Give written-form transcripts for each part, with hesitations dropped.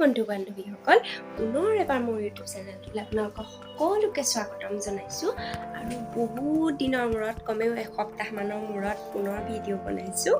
বন্ধু-বান্ধৱীসকল পুনৰ এবাৰ মোৰ ইউটিউব চেনেলটোলৈ আপোনালোকক সকলোকে স্বাগতম জনাইছোঁ আৰু বহুত দিনৰ মূৰত কমেও এসপ্তাহমানৰ মূৰত পুনৰ ভিডিঅ' বনাইছোঁ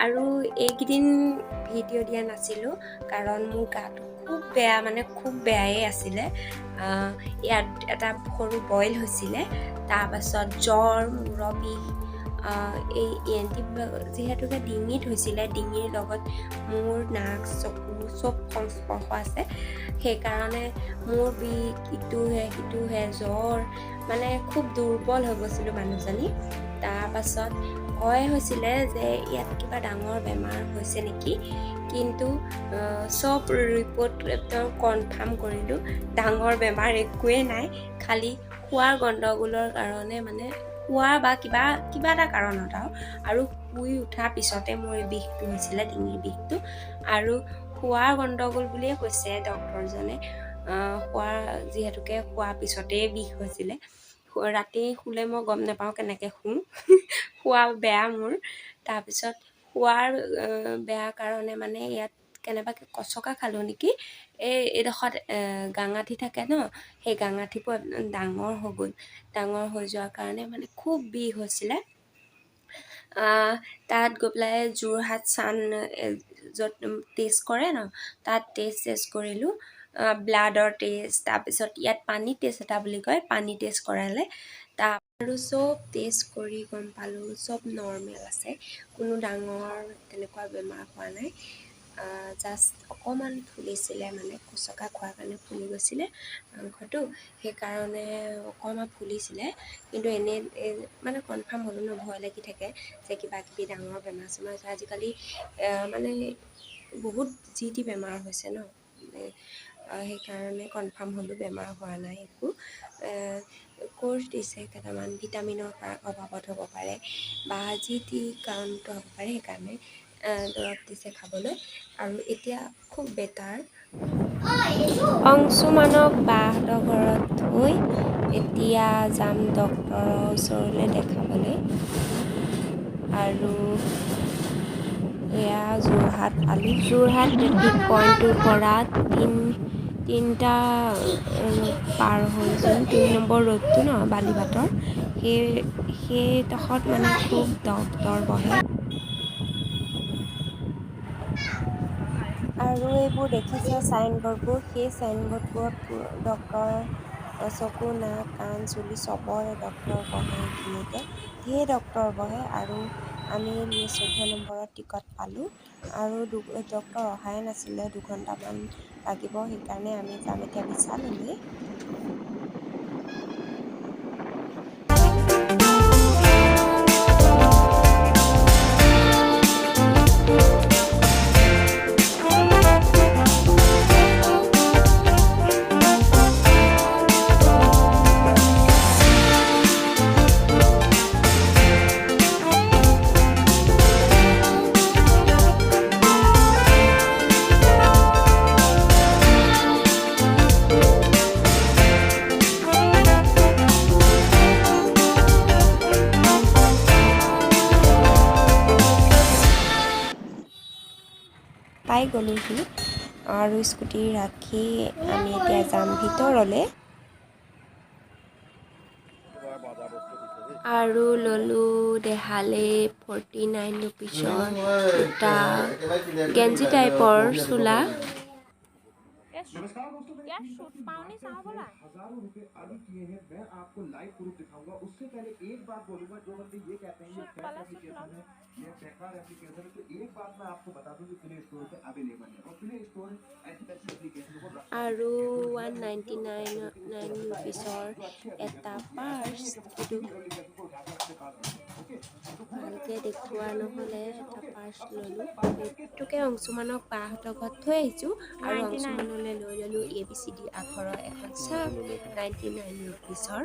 আৰু এইকেইদিন ভিডিঅ' দিয়া নাছিলোঁ কাৰণ মোৰ গাটো খুব বেয়া খুব বেয়াই আছিলে ইয়াত এটা সৰু বইল হৈছিলে তাৰপাছত জ্বৰ মূৰৰ বিষ এই ENT যিহেতুকে ডিঙিত হৈছিলে ডিঙিৰ লগত মোৰ নাক চকু চব সংস্পৰ্শ আছে সেইকাৰণে মোৰ বিষ ইটোহে জ্বৰ খুব দুৰ্বল হৈ গৈছিলোঁ মানুহজনী তাৰপাছত ভয় হৈছিলে যে ইয়াত কিবা ডাঙৰ বেমাৰ হৈছে নেকি কিন্তু সব ৰিপৰ্ট একদম কনফাৰ্ম কৰিলোঁ ডাঙৰ বেমাৰ একোৱেই নাই খালি খোৱাৰ গণ্ডগোলৰ কাৰণে খোৱা বা কিবা এটা কাৰণত আৰু শুই উঠাৰ পিছতে মোৰ বিষটো হৈছিলে ডিঙিৰ বিষটো আৰু খোৱাৰ গণ্ডগোল বুলিয়ে কৈছে ডক্টৰজনে যিহেতুকে খোৱাৰ পিছতেই বিষ হৈছিলে ৰাতি শুলে মই গম নাপাওঁ কেনেকৈ শুওঁ খোৱা বেয়া মোৰ তাৰপিছত খোৱাৰ বেয়া কাৰণে ইয়াত কেনেবাকৈ কচকা খালোঁ নেকি এইডোখৰত গাঙাঠি থাকে ন সেই গাঙাঠিবোৰ ডাঙৰ হৈ গ'ল ডাঙৰ হৈ যোৱাৰ কাৰণে খুব বিষ হৈছিলে তাত গৈ পেলাই যোৰহাট চান য'ত টেষ্ট কৰে ন তাত টেষ্ট কৰিলোঁ ব্লাডৰ টেষ্ট তাৰপিছত ইয়াত পানী টেষ্ট এটা বুলি কয় পানী টেষ্ট কৰালে আৰু চব টেষ্ট কৰি গম পালোঁ চব নৰ্মেল আছে কোনো ডাঙৰ তেনেকুৱা বেমাৰ হোৱা নাই জাষ্ট অকণমান ফুলিছিলে কুচকা খোৱাৰ কাৰণে ফুলি গৈছিলে মাংসটো সেইকাৰণে অকণমান ফুলিছিলে কিন্তু এনেই কনফাৰ্ম হ'লোঁ ন ভয় লাগি থাকে যে কিবা কিবি ডাঙৰ বেমাৰ চেমাৰ আছে আজিকালি বহুত যি টি বেমাৰ হৈছে ন সেইকাৰণে কনফাৰ্ম হ'লোঁ বেমাৰ হোৱা নাই একো কোৰ্চ দিছে কেইটামান ভিটামিনৰ অভাৱত হ'ব পাৰে বা যি টি কাৰণটো হ'ব পাৰে সেইকাৰণে দৰৱ দিছে খাবলৈ আৰু এতিয়া খুব বেটাৰ অংশুমানক বাহঁতৰ ঘৰত থৈ এতিয়া যাম ডক্তৰৰ ওচৰলৈ দেখাবলৈ আৰু এয়া যোৰহাট পালোঁ যোৰহাট ট্ৰেফিক পইণ্টটোৰ পৰা তিনিটা পাৰ হৈ যোন 3 নম্বৰ ৰোডটো ন বালিবাটৰ সেইডোখৰত খুব ডক্তৰ বহে আৰু এইবোৰ দেখিছে চাইনবোৰ্ডবোৰ সেই চাইনবোৰ্ডবোৰত ডক্তৰ চকু নাক কাণ চুলি চবৰে ডক্তৰ বহে এইখিনিতে ধেৰ ডক্তৰ বহে আৰু আমি 14 নম্বৰত টিকট পালোঁ আৰু ডক্তৰ অহাই নাছিলে 2 ঘণ্টামান লাগিব সেইকাৰণে আমি যাম এতিয়া বিশাললৈ পাই গ'লোহি আৰু স্কুটি ৰাখি আমি এতিয়া যাম ভিতৰলৈ আৰু ল'লোঁ দেহালে 49 ৰুপিছৰ দুটা গেঞ্জি টাইপৰ চোলা क्या शूट पावनी साहब बोला हजारों रुपए अभी किए हैं मैं आपको लाइव प्रूफ दिखाऊंगा उससे पहले एक बात बोलूंगा जो बंदे ये कहते हैं ये फेक एप्लीकेशन है ये बेकार एप्लीकेशन है तो एक बात मैं आपको बता दूं कि प्ले स्टोर पे अवेलेबल है और प्ले स्टोर ऐसी एप्लीकेशन को আৰু 199 ৰুপিছৰ এটা পাৰ্চ ভালকৈ দেখুওৱা নহ'লে এটা পাৰ্চ ল'লোঁ সেইটোকে অংশুমানক বাহঁতৰ ঘৰত থৈ আহিছোঁ আৰু অংশুমানলৈ লৈ ল'লোঁ ABCD আখৰৰ এখন চাৰ্ট 99 ৰুপিছৰ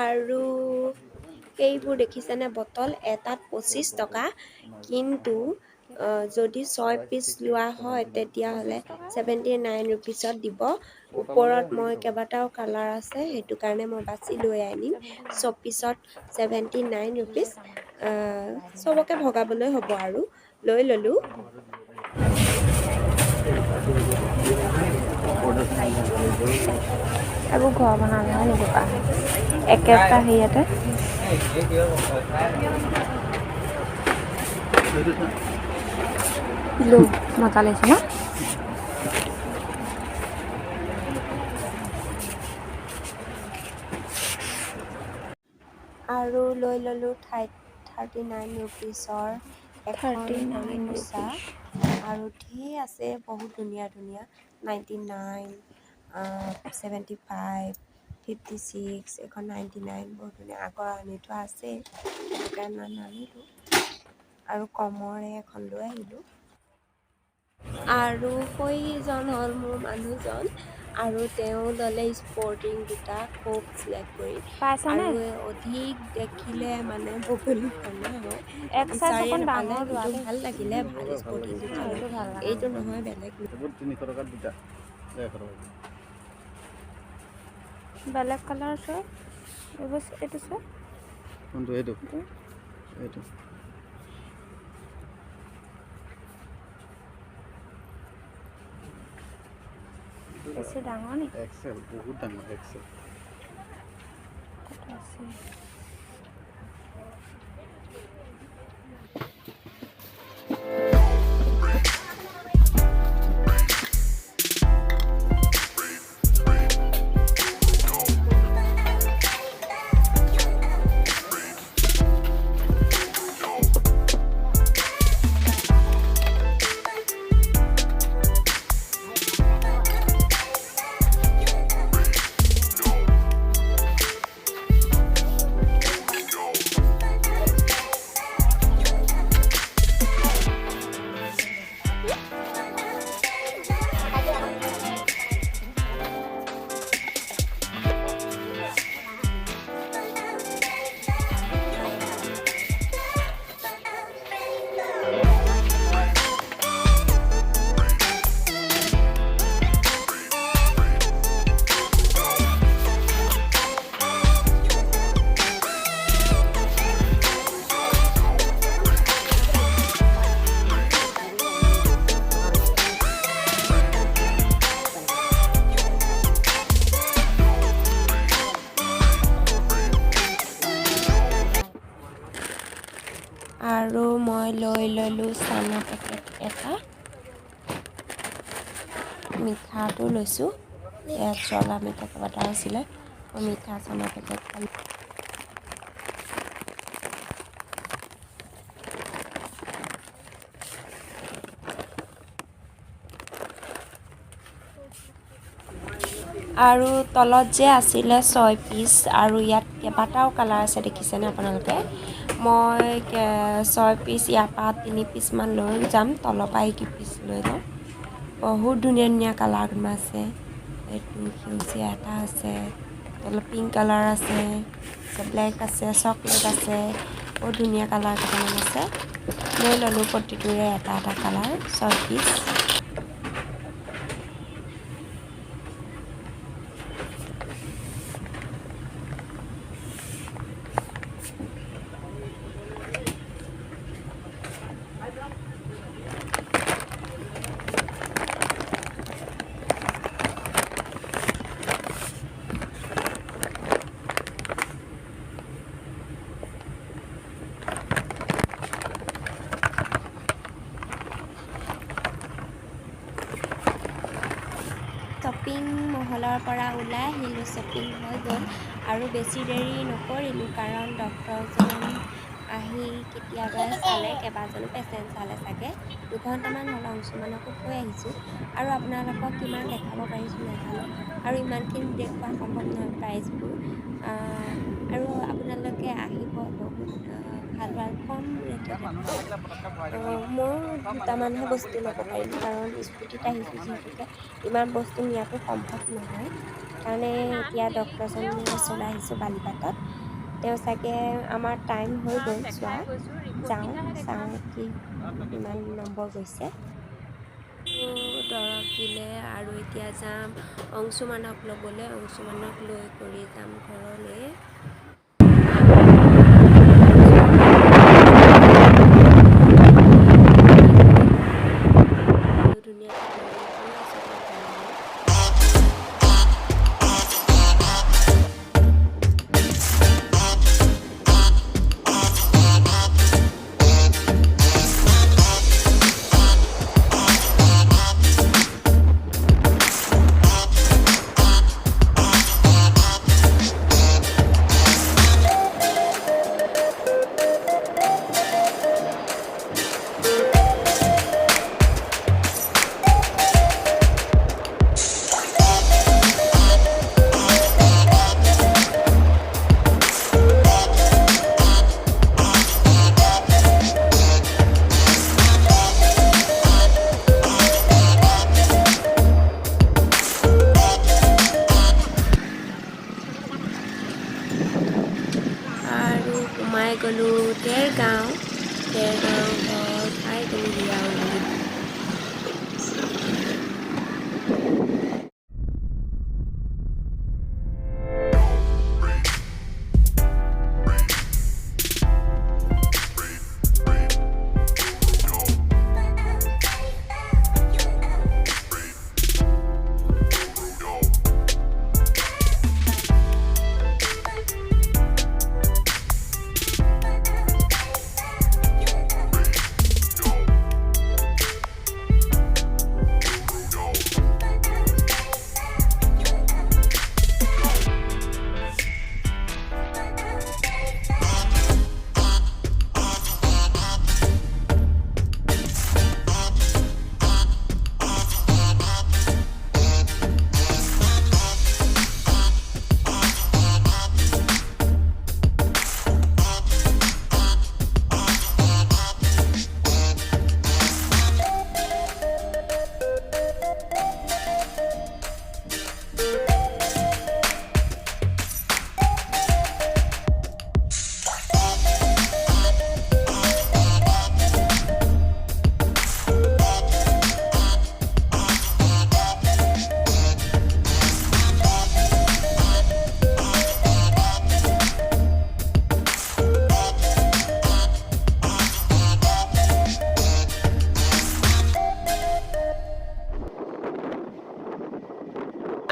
আৰু এইবোৰ দেখিছেনে বটল এটাত 25 টকা কিন্তু যদি 6 পিচ লোৱা হয় তেতিয়াহ'লে 79 ৰুপিছত দিব ওপৰত মই কেইবাটাও কালাৰ আছে সেইটো কাৰণে মই বাছি লৈ আনিম 6 পিছত 79 ৰুপিচ চবকে ভগাবলৈ হ'ব আৰু লৈ ল'লোঁ এইবোৰ ঘৰ বনালে হয় নেকি পা একেটা হেৰিয়াতে লো মজা লাগিছে ন আৰু লৈ ল'লোঁ 39 ৰুপিচৰ এখন ভৰি মোচা আৰু ঢেৰ আছে বহুত ধুনীয়া ধুনীয়া 99 75 56 এখন 99 বহুত ধুনীয়া আগৰ আনি থোৱা আছে সেইটো কাৰণে নানিলোঁ আৰু কমৰে এখন লৈ আহিলোঁ আৰু সেইজন হ'ল মোৰ মানুহজন আৰু তেওঁ ল'লে স্পৰ্টিং দুটা খুব চিলেক্ট কৰি পাইছানে আৰু অধিক দেখিলে মানে বগলী কণা হয় এক চাইজ বিচাৰিয়ে অকণ নাপালে ডাঙৰ লোৱা কিন্তু দেই ভাল লাগিলে ভাল স্পৰ্টিং দুটা এইটো ভাল লগা এইটো নহয় বেলেগ বেলেগ কালাৰ আছে এইবোৰ এইটো আছে কোনটো এইটো এইটো বেছি ডাঙৰ নি এক্সেল বহুত ডাঙৰ এক্সেল কত আছে আৰু মই লৈ ল'লোঁ চানা পেকেট এটা মিঠাটো লৈছোঁ ইয়াত জ্বলা মিঠা কেইবাটা আছিলে মই মিঠা চানা পেকেট আৰু তলত যে আছিলে 6 পিচ আৰু ইয়াত কেইবাটাও কালাৰ আছে দেখিছেনে আপোনালোকে মই 6 পিচ ইয়াৰ পৰা 3 পিচমান লৈ যাম তলৰ পৰা 1 পিচ লৈ যাম বহুত ধুনীয়া ধুনীয়া কালাৰ আছে এইটো সেউজীয়া এটা আছে অলপ পিংক কালাৰ আছে ব্লেক আছে চকলেট আছে বহুত ধুনীয়া কালাৰ কেইটামান আছে লৈ ল'লোঁ প্ৰতিটোৰে এটা এটা কালাৰ 6 পিচ শ্বপিং মহলৰ পৰা ওলাই আহিলোঁ শ্বপিং হৈ গ'ল আৰু বেছি দেৰি নকৰিলোঁ কাৰণ ডক্টৰজন আহি কেতিয়াবা চালে কেইবাজনো পেচেণ্ট চালে চাগে 2 ঘণ্টামান হ'ল অংশুমানকো থৈ আহিছোঁ আৰু আপোনালোকক কিমান দেখাব পাৰিছোঁ নাজানো আৰু ইমানখিনি দেখুওৱা সম্ভৱ নহয় প্ৰাইচবোৰ আৰু আপোনালোকে আহিব বহুত ভাল ভাল কম ৰেটত মোৰ দুটামানহে বস্তু ল'ব পাৰিলোঁ কাৰণ স্কুটিত আহিছোঁ যিহেতুকে ইমান বস্তু নিয়াটো সম্ভৱ নহয় কাৰণে এতিয়া ডক্টৰজনৰ ওচৰলৈ আহিছোঁ বালিপাটত তেওঁ চাগে আমাৰ টাইম হৈ গ'ল চোৱা যাওঁ চাওঁ কি ইমান নম্বৰ গৈছে দৰৱ দিলে আৰু এতিয়া যাম অংশুমানক ল'বলৈ অংশুমানক লৈ কৰি যাম ঘৰলৈ সোমাই গ'লোঁ দেৰগাঁও ঘৰ পাই গ'লোঁ আৰু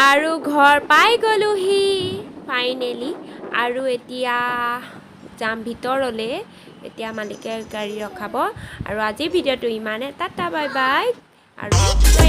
আৰু ঘৰ পাই গ'লোহি ফাইনেলি আৰু এতিয়া যাম ভিতৰলৈ এতিয়া মালিকে গাড়ী ৰখাব আৰু আজিৰ ভিডিঅ'টো ইমানে টাটা বাই বাই আৰু